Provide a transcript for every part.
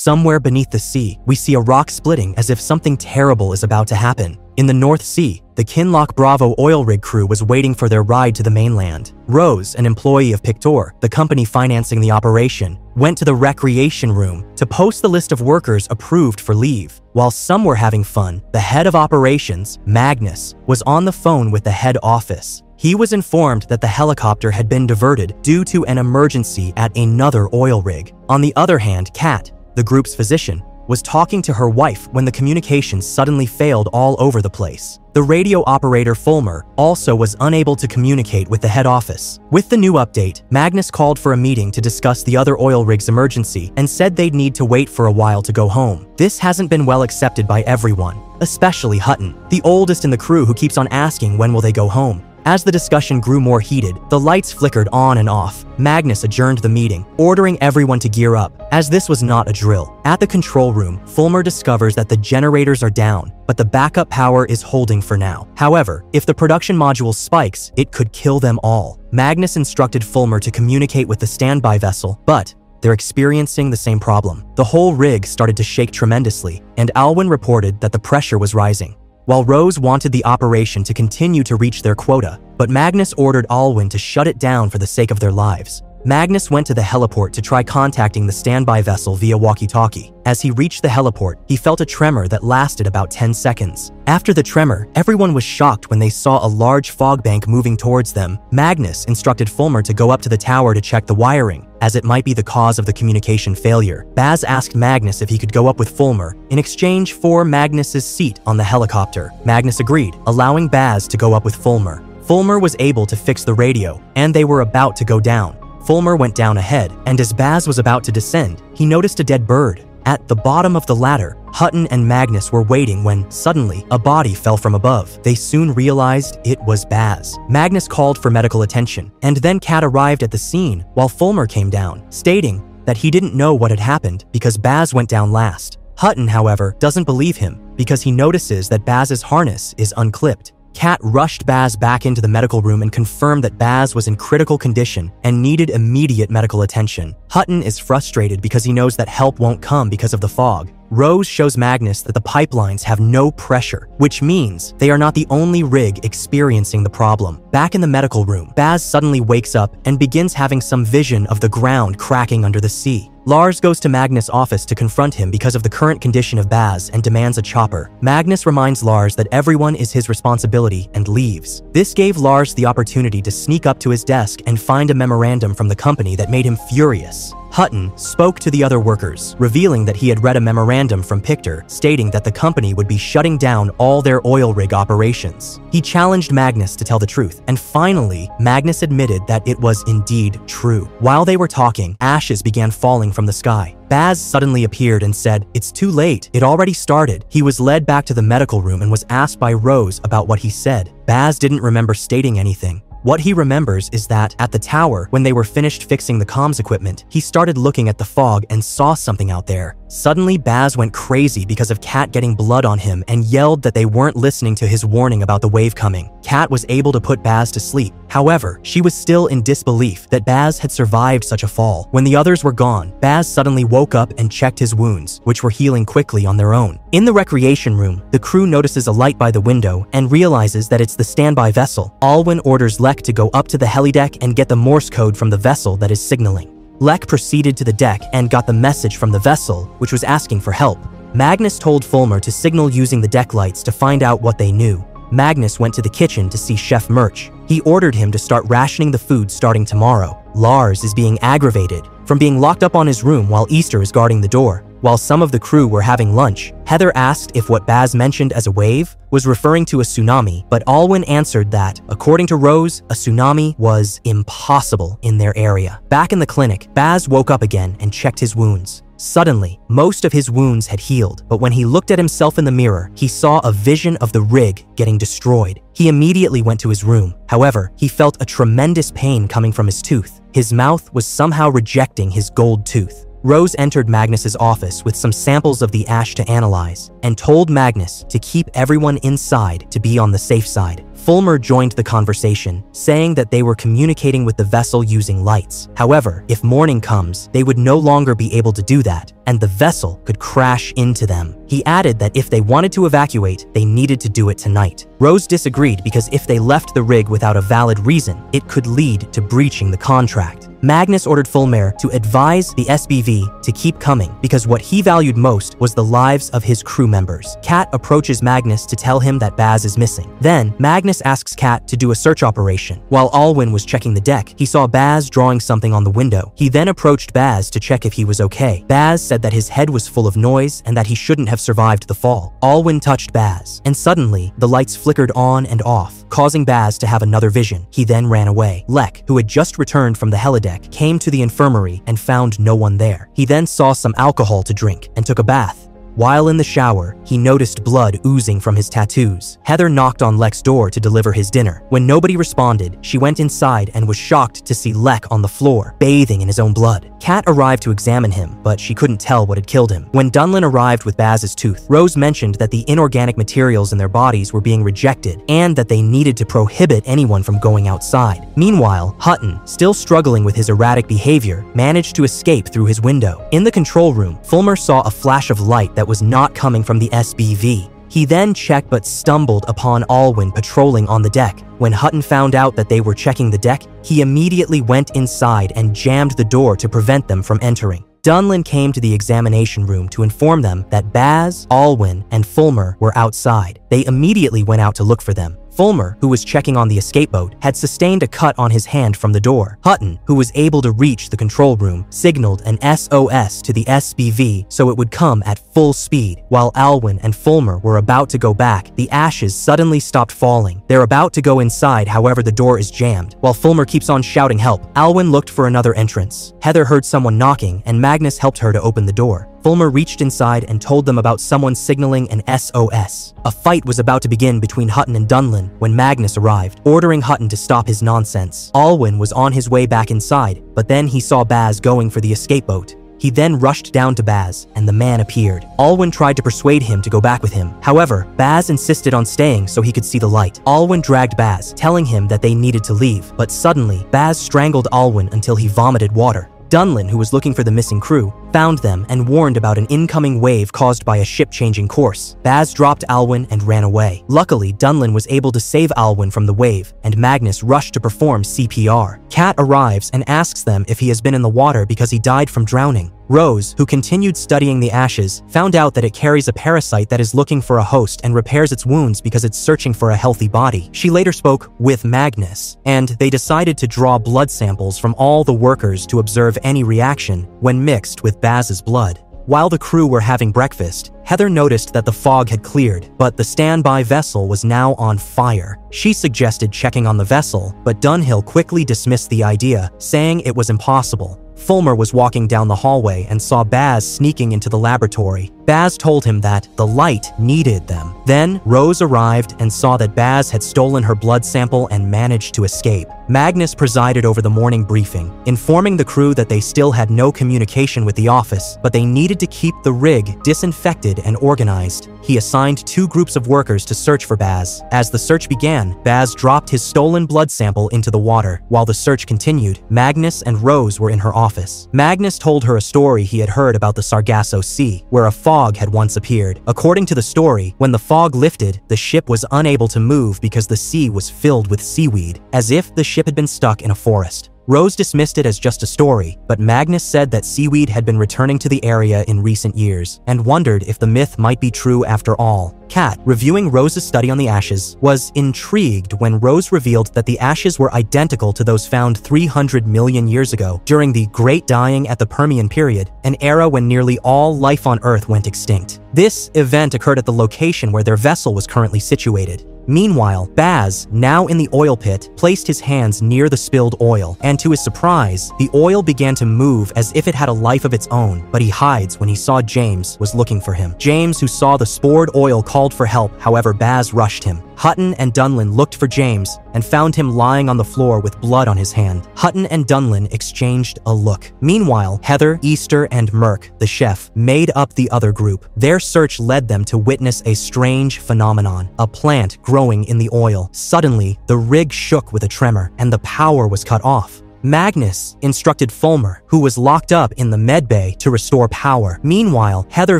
Somewhere beneath the sea, we see a rock splitting as if something terrible is about to happen. In the North Sea, the Kinloch Bravo oil rig crew was waiting for their ride to the mainland. Rose, an employee of Pictor, the company financing the operation, went to the recreation room to post the list of workers approved for leave. While some were having fun, the head of operations, Magnus, was on the phone with the head office. He was informed that the helicopter had been diverted due to an emergency at another oil rig. On the other hand, Kat, the group's physician, was talking to her wife when the communications suddenly failed all over the place. The radio operator Fulmer also was unable to communicate with the head office. With the new update, Magnus called for a meeting to discuss the other oil rig's emergency and said they'd need to wait for a while to go home. This hasn't been well accepted by everyone, especially Hutton, the oldest in the crew who keeps on asking when will they go home. As the discussion grew more heated, the lights flickered on and off. Magnus adjourned the meeting, ordering everyone to gear up, as this was not a drill. At the control room, Fulmer discovers that the generators are down, but the backup power is holding for now. However, if the production module spikes, it could kill them all. Magnus instructed Fulmer to communicate with the standby vessel, but they're experiencing the same problem. The whole rig started to shake tremendously, and Alwyn reported that the pressure was rising. While Rose wanted the operation to continue to reach their quota, but Magnus ordered Alwyn to shut it down for the sake of their lives. Magnus went to the heliport to try contacting the standby vessel via walkie-talkie. As he reached the heliport, he felt a tremor that lasted about 10 seconds. After the tremor, everyone was shocked when they saw a large fog bank moving towards them. Magnus instructed Fulmer to go up to the tower to check the wiring, as it might be the cause of the communication failure. Baz asked Magnus if he could go up with Fulmer in exchange for Magnus's seat on the helicopter. Magnus agreed, allowing Baz to go up with Fulmer. Fulmer was able to fix the radio, and they were about to go down. Fulmer went down ahead, and as Baz was about to descend, he noticed a dead bird. At the bottom of the ladder, Hutton and Magnus were waiting when, suddenly, a body fell from above. They soon realized it was Baz. Magnus called for medical attention, and then Kat arrived at the scene while Fulmer came down, stating that he didn't know what had happened because Baz went down last. Hutton, however, doesn't believe him because he notices that Baz's harness is unclipped. Kat rushed Baz back into the medical room and confirmed that Baz was in critical condition and needed immediate medical attention. Hutton is frustrated because he knows that help won't come because of the fog. Rose shows Magnus that the pipelines have no pressure, which means they are not the only rig experiencing the problem. Back in the medical room, Baz suddenly wakes up and begins having some vision of the ground cracking under the sea. Lars goes to Magnus' office to confront him because of the current condition of Baz and demands a chopper. Magnus reminds Lars that everyone is his responsibility and leaves. This gave Lars the opportunity to sneak up to his desk and find a memorandum from the company that made him furious. Hutton spoke to the other workers, revealing that he had read a memorandum from Pictor stating that the company would be shutting down all their oil rig operations. He challenged Magnus to tell the truth, and finally, Magnus admitted that it was indeed true. While they were talking, ashes began falling from the sky. Baz suddenly appeared and said, "It's too late, it already started." He was led back to the medical room and was asked by Rose about what he said. Baz didn't remember stating anything. What he remembers is that at the tower, when they were finished fixing the comms equipment, he started looking at the fog and saw something out there. Suddenly, Baz went crazy because of Kat getting blood on him and yelled that they weren't listening to his warning about the wave coming. Kat was able to put Baz to sleep. However, she was still in disbelief that Baz had survived such a fall. When the others were gone, Baz suddenly woke up and checked his wounds, which were healing quickly on their own. In the recreation room, the crew notices a light by the window and realizes that it's the standby vessel. Alwyn orders Lek to go up to the helideck and get the Morse code from the vessel that is signaling. Lek proceeded to the deck and got the message from the vessel, which was asking for help. Magnus told Fulmer to signal using the deck lights to find out what they knew. Magnus went to the kitchen to see Chef Murch. He ordered him to start rationing the food starting tomorrow. Lars is being aggravated from being locked up on his room while Easter is guarding the door. While some of the crew were having lunch, Heather asked if what Baz mentioned as a wave was referring to a tsunami, but Alwyn answered that, according to Rose, a tsunami was impossible in their area. Back in the clinic, Baz woke up again and checked his wounds. Suddenly, most of his wounds had healed, but when he looked at himself in the mirror, he saw a vision of the rig getting destroyed. He immediately went to his room. However, he felt a tremendous pain coming from his tooth. His mouth was somehow rejecting his gold tooth. Rose entered Magnus's office with some samples of the ash to analyze and told Magnus to keep everyone inside to be on the safe side. Fulmer joined the conversation, saying that they were communicating with the vessel using lights. However, if morning comes, they would no longer be able to do that, and the vessel could crash into them. He added that if they wanted to evacuate, they needed to do it tonight. Rose disagreed because if they left the rig without a valid reason, it could lead to breaching the contract. Magnus ordered Fulmer to advise the SBV to keep coming because what he valued most was the lives of his crew members. Kat approaches Magnus to tell him that Baz is missing. Then, Magnus asks Kat to do a search operation. While Alwyn was checking the deck, he saw Baz drawing something on the window. He then approached Baz to check if he was okay. Baz said that his head was full of noise and that he shouldn't have survived the fall. Alwyn touched Baz, and suddenly, the lights flickered on and off, causing Baz to have another vision. He then ran away. Lek, who had just returned from the helideck, came to the infirmary and found no one there. He then saw some alcohol to drink and took a bath. While in the shower, he noticed blood oozing from his tattoos. Heather knocked on Lek's door to deliver his dinner. When nobody responded, she went inside and was shocked to see Lek on the floor, bathing in his own blood. Kat arrived to examine him, but she couldn't tell what had killed him. When Dunlin arrived with Baz's tooth, Rose mentioned that the inorganic materials in their bodies were being rejected and that they needed to prohibit anyone from going outside. Meanwhile, Hutton, still struggling with his erratic behavior, managed to escape through his window. In the control room, Fulmer saw a flash of light that was not coming from the SBV. He then checked but stumbled upon Alwyn patrolling on the deck. When Hutton found out that they were checking the deck, he immediately went inside and jammed the door to prevent them from entering. Dunlin came to the examination room to inform them that Baz, Alwyn, and Fulmer were outside. They immediately went out to look for them. Fulmer, who was checking on the escape boat, had sustained a cut on his hand from the door. Hutton, who was able to reach the control room, signaled an SOS to the SBV so it would come at full speed. While Alwyn and Fulmer were about to go back, the ashes suddenly stopped falling. They're about to go inside, however the door is jammed. While Fulmer keeps on shouting help, Alwyn looked for another entrance. Heather heard someone knocking, and Magnus helped her to open the door. Fulmer reached inside and told them about someone signaling an SOS. A fight was about to begin between Hutton and Dunlin when Magnus arrived, ordering Hutton to stop his nonsense. Alwyn was on his way back inside, but then he saw Baz going for the escape boat. He then rushed down to Baz, and the man appeared. Alwyn tried to persuade him to go back with him. However, Baz insisted on staying so he could see the light. Alwyn dragged Baz, telling him that they needed to leave, but suddenly, Baz strangled Alwyn until he vomited water. Dunlin, who was looking for the missing crew, found them and warned about an incoming wave caused by a ship changing course. Baz dropped Alwyn and ran away. Luckily, Dunlin was able to save Alwyn from the wave, and Magnus rushed to perform CPR. Kat arrives and asks them if he has been in the water because he died from drowning. Rose, who continued studying the ashes, found out that it carries a parasite that is looking for a host and repairs its wounds because it's searching for a healthy body. She later spoke with Magnus, and they decided to draw blood samples from all the workers to observe any reaction when mixed with Baz's blood. While the crew were having breakfast, Heather noticed that the fog had cleared, but the standby vessel was now on fire. She suggested checking on the vessel, but Dunhill quickly dismissed the idea, saying it was impossible. Fulmer was walking down the hallway and saw Baz sneaking into the laboratory. Baz told him that the light needed them. Then, Rose arrived and saw that Baz had stolen her blood sample and managed to escape. Magnus presided over the morning briefing, informing the crew that they still had no communication with the office, but they needed to keep the rig disinfected and organized. He assigned 2 groups of workers to search for Baz. As the search began, Baz dropped his stolen blood sample into the water. While the search continued, Magnus and Rose were in her office. Magnus told her a story he had heard about the Sargasso Sea, where a fog had once appeared. According to the story, when the fog lifted, the ship was unable to move because the sea was filled with seaweed, as if the ship had been stuck in a forest. Rose dismissed it as just a story, but Magnus said that seaweed had been returning to the area in recent years, and wondered if the myth might be true after all. Kat, reviewing Rose's study on the ashes, was intrigued when Rose revealed that the ashes were identical to those found 300 million years ago during the Great Dying at the Permian period, an era when nearly all life on Earth went extinct. This event occurred at the location where their vessel was currently situated. Meanwhile, Baz, now in the oil pit, placed his hands near the spilled oil, and to his surprise, the oil began to move as if it had a life of its own, but he hides when he saw James was looking for him. James, who saw the spored oil, called for help, however Baz rushed him. Hutton and Dunlin looked for James and found him lying on the floor with blood on his hand. Hutton and Dunlin exchanged a look. Meanwhile, Heather, Easter, and Merk, the chef, made up the other group. Their search led them to witness a strange phenomenon, a plant growing in the oil. Suddenly, the rig shook with a tremor, and the power was cut off. Magnus instructed Fulmer, who was locked up in the medbay, to restore power. Meanwhile, Heather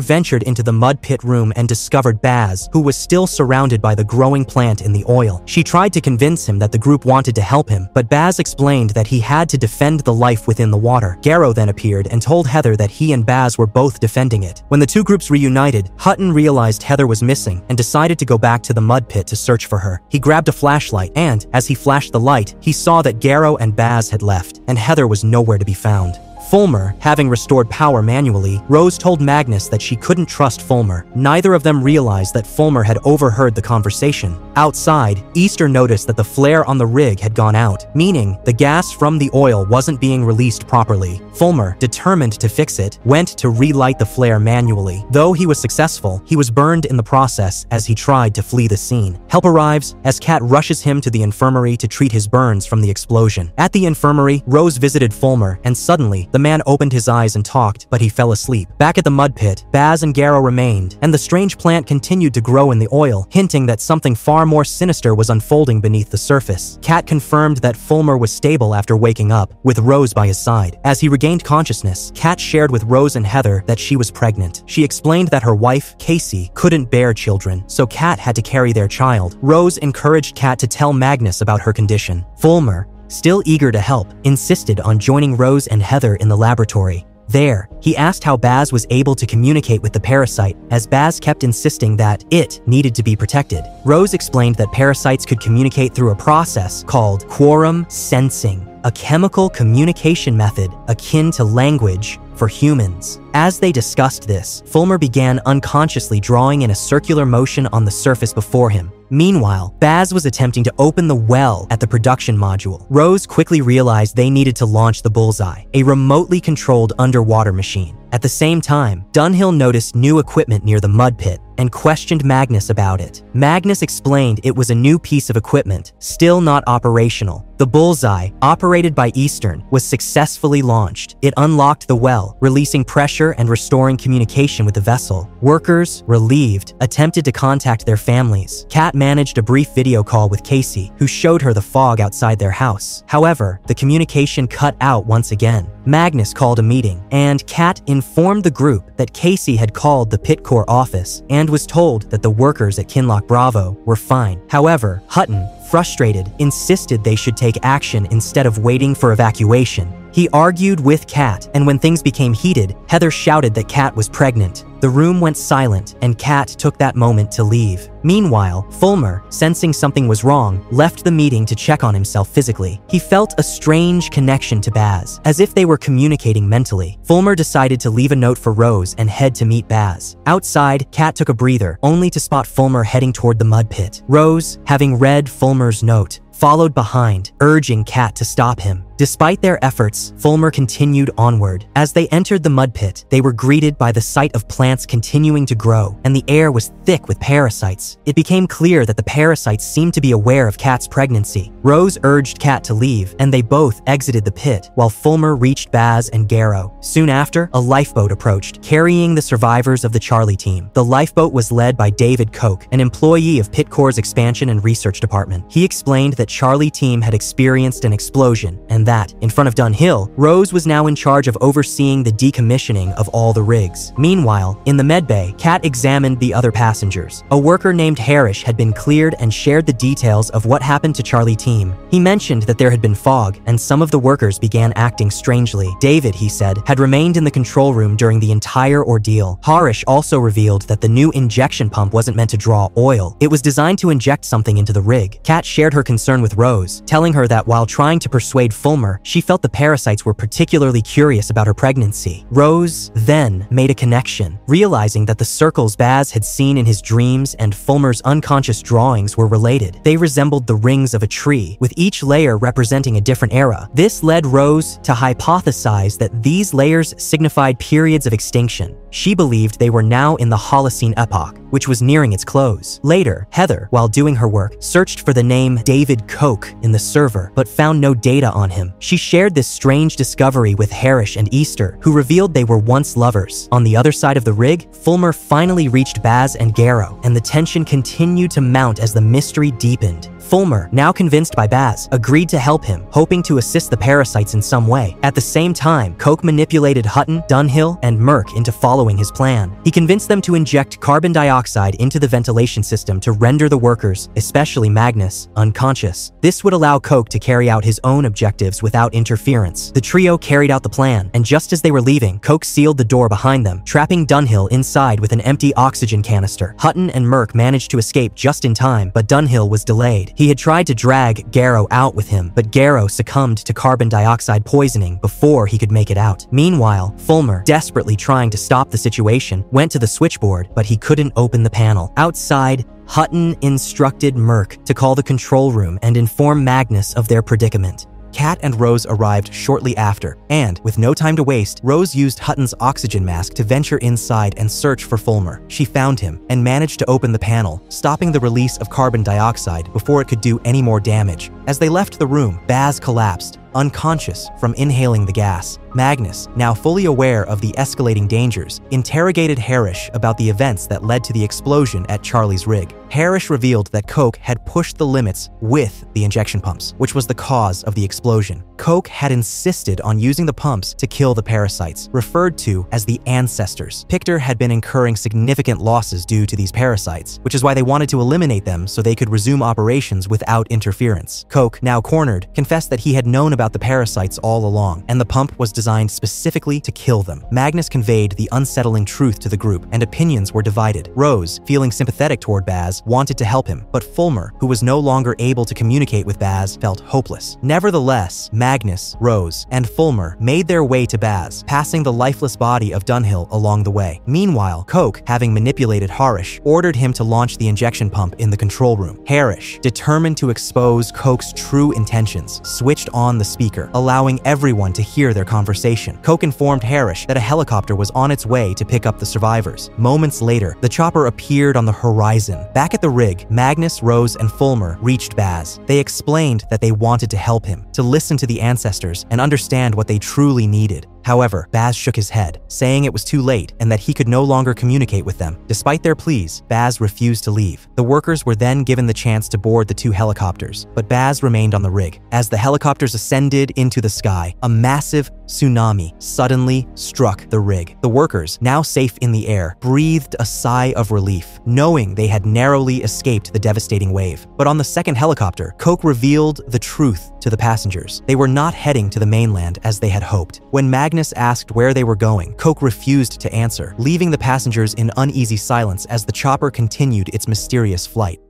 ventured into the mud pit room and discovered Baz, who was still surrounded by the growing plant in the oil. She tried to convince him that the group wanted to help him, but Baz explained that he had to defend the life within the water. Garrow then appeared and told Heather that he and Baz were both defending it. When the two groups reunited, Hutton realized Heather was missing and decided to go back to the mud pit to search for her. He grabbed a flashlight and, as he flashed the light, he saw that Garrow and Baz had left, and Heather was nowhere to be found. Fulmer, having restored power manually, Rose told Magnus that she couldn't trust Fulmer. Neither of them realized that Fulmer had overheard the conversation. Outside, Easter noticed that the flare on the rig had gone out, meaning the gas from the oil wasn't being released properly. Fulmer, determined to fix it, went to relight the flare manually. Though he was successful, he was burned in the process as he tried to flee the scene. Help arrives as Kat rushes him to the infirmary to treat his burns from the explosion. At the infirmary, Rose visited Fulmer, and suddenly, the man opened his eyes and talked, but he fell asleep. Back at the mud pit, Baz and Garrow remained, and the strange plant continued to grow in the oil, hinting that something far more sinister was unfolding beneath the surface. Kat confirmed that Fulmer was stable after waking up, with Rose by his side. As he regained consciousness, Kat shared with Rose and Heather that she was pregnant. She explained that her wife, Casey, couldn't bear children, so Kat had to carry their child. Rose encouraged Kat to tell Magnus about her condition. Fulmer, still eager to help, insisted on joining Rose and Heather in the laboratory. There, he asked how Baz was able to communicate with the parasite, as Baz kept insisting that it needed to be protected. Rose explained that parasites could communicate through a process called quorum sensing, a chemical communication method akin to language for humans. As they discussed this, Fulmer began unconsciously drawing in a circular motion on the surface before him. Meanwhile, Baz was attempting to open the well at the production module. Rose quickly realized they needed to launch the Bullseye, a remotely controlled underwater machine. At the same time, Dunhill noticed new equipment near the mud pit and questioned Magnus about it. Magnus explained it was a new piece of equipment, still not operational. The Bullseye, operated by Eastern, was successfully launched. It unlocked the well, releasing pressure and restoring communication with the vessel. Workers, relieved, attempted to contact their families. Kat managed a brief video call with Casey, who showed her the fog outside their house. However, the communication cut out once again. Magnus called a meeting, and Kat informed the group that Casey had called the Pitcore office and was told that the workers at Kinloch Bravo were fine. However, Hutton, frustrated, insisted they should take action instead of waiting for evacuation. He argued with Kat, and when things became heated, Heather shouted that Kat was pregnant. The room went silent, and Kat took that moment to leave. Meanwhile, Fulmer, sensing something was wrong, left the meeting to check on himself physically. He felt a strange connection to Baz, as if they were communicating mentally. Fulmer decided to leave a note for Rose and head to meet Baz. Outside, Kat took a breather, only to spot Fulmer heading toward the mud pit. Rose, having read Fulmer's note, followed behind, urging Kat to stop him. Despite their efforts, Fulmer continued onward. As they entered the mud pit, they were greeted by the sight of plants continuing to grow, and the air was thick with parasites. It became clear that the parasites seemed to be aware of Kat's pregnancy. Rose urged Kat to leave, and they both exited the pit, while Fulmer reached Baz and Garrow. Soon after, a lifeboat approached, carrying the survivors of the Charlie team. The lifeboat was led by David Koch, an employee of Pitcore's expansion and research department. He explained that Charlie team had experienced an explosion, and that, in front of Dunhill, Rose was now in charge of overseeing the decommissioning of all the rigs. Meanwhile, in the medbay, Kat examined the other passengers. A worker named Harish had been cleared and shared the details of what happened to Charlie team. He mentioned that there had been fog, and some of the workers began acting strangely. David, he said, had remained in the control room during the entire ordeal. Harish also revealed that the new injection pump wasn't meant to draw oil. It was designed to inject something into the rig. Kat shared her concern with Rose, telling her that while trying to persuade Fulmer Fulmer, she felt the parasites were particularly curious about her pregnancy. Rose then made a connection, realizing that the circles Baz had seen in his dreams and Fulmer's unconscious drawings were related. They resembled the rings of a tree, with each layer representing a different era. This led Rose to hypothesize that these layers signified periods of extinction. She believed they were now in the Holocene epoch, which was nearing its close. Later, Heather, while doing her work, searched for the name David Koch in the server, but found no data on him. She shared this strange discovery with Harris and Easter, who revealed they were once lovers. On the other side of the rig, Fulmer finally reached Baz and Garrow, and the tension continued to mount as the mystery deepened. Fulmer, now convinced by Baz, agreed to help him, hoping to assist the parasites in some way. At the same time, Koch manipulated Hutton, Dunhill, and Merk into following his plan. He convinced them to inject carbon dioxide into the ventilation system to render the workers, especially Magnus, unconscious. This would allow Koch to carry out his own objectives without interference. The trio carried out the plan, and just as they were leaving, Koch sealed the door behind them, trapping Dunhill inside with an empty oxygen canister. Hutton and Merk managed to escape just in time, but Dunhill was delayed. He had tried to drag Garrow out with him, but Garrow succumbed to carbon dioxide poisoning before he could make it out. Meanwhile, Fulmer, desperately trying to stop the situation, went to the switchboard, but he couldn't open the panel. Outside, Hutton instructed Merk to call the control room and inform Magnus of their predicament. Kat and Rose arrived shortly after, and, with no time to waste, Rose used Hutton's oxygen mask to venture inside and search for Fulmer. She found him and managed to open the panel, stopping the release of carbon dioxide before it could do any more damage. As they left the room, Baz collapsed, unconscious from inhaling the gas. Magnus, now fully aware of the escalating dangers, interrogated Harris about the events that led to the explosion at Charlie's rig. Harris revealed that Koch had pushed the limits with the injection pumps, which was the cause of the explosion. Koch had insisted on using the pumps to kill the parasites, referred to as the ancestors. Pictor had been incurring significant losses due to these parasites, which is why they wanted to eliminate them so they could resume operations without interference. Koch, now cornered, confessed that he had known about the parasites all along, and the pump was designed specifically to kill them. Magnus conveyed the unsettling truth to the group, and opinions were divided. Rose, feeling sympathetic toward Baz, wanted to help him, but Fulmer, who was no longer able to communicate with Baz, felt hopeless. Nevertheless, Magnus, Rose, and Fulmer made their way to Baz, passing the lifeless body of Dunhill along the way. Meanwhile, Koch, having manipulated Harish, ordered him to launch the injection pump in the control room. Harish, determined to expose Koch's true intentions, switched on the speaker, allowing everyone to hear their conversation. Koch informed Harish that a helicopter was on its way to pick up the survivors. Moments later, the chopper appeared on the horizon. Back at the rig, Magnus, Rose, and Fulmer reached Baz. They explained that they wanted to help him, to listen to the ancestors and understand what they truly needed. However, Baz shook his head, saying it was too late and that he could no longer communicate with them. Despite their pleas, Baz refused to leave. The workers were then given the chance to board the two helicopters, but Baz remained on the rig. As the helicopters ascended into the sky, a massive tsunami suddenly struck the rig. The workers, now safe in the air, breathed a sigh of relief, knowing they had narrowly escaped the devastating wave. But on the second helicopter, Koch revealed the truth to the passengers. They were not heading to the mainland as they had hoped. When Magnus asked where they were going, Koch refused to answer, leaving the passengers in uneasy silence as the chopper continued its mysterious flight.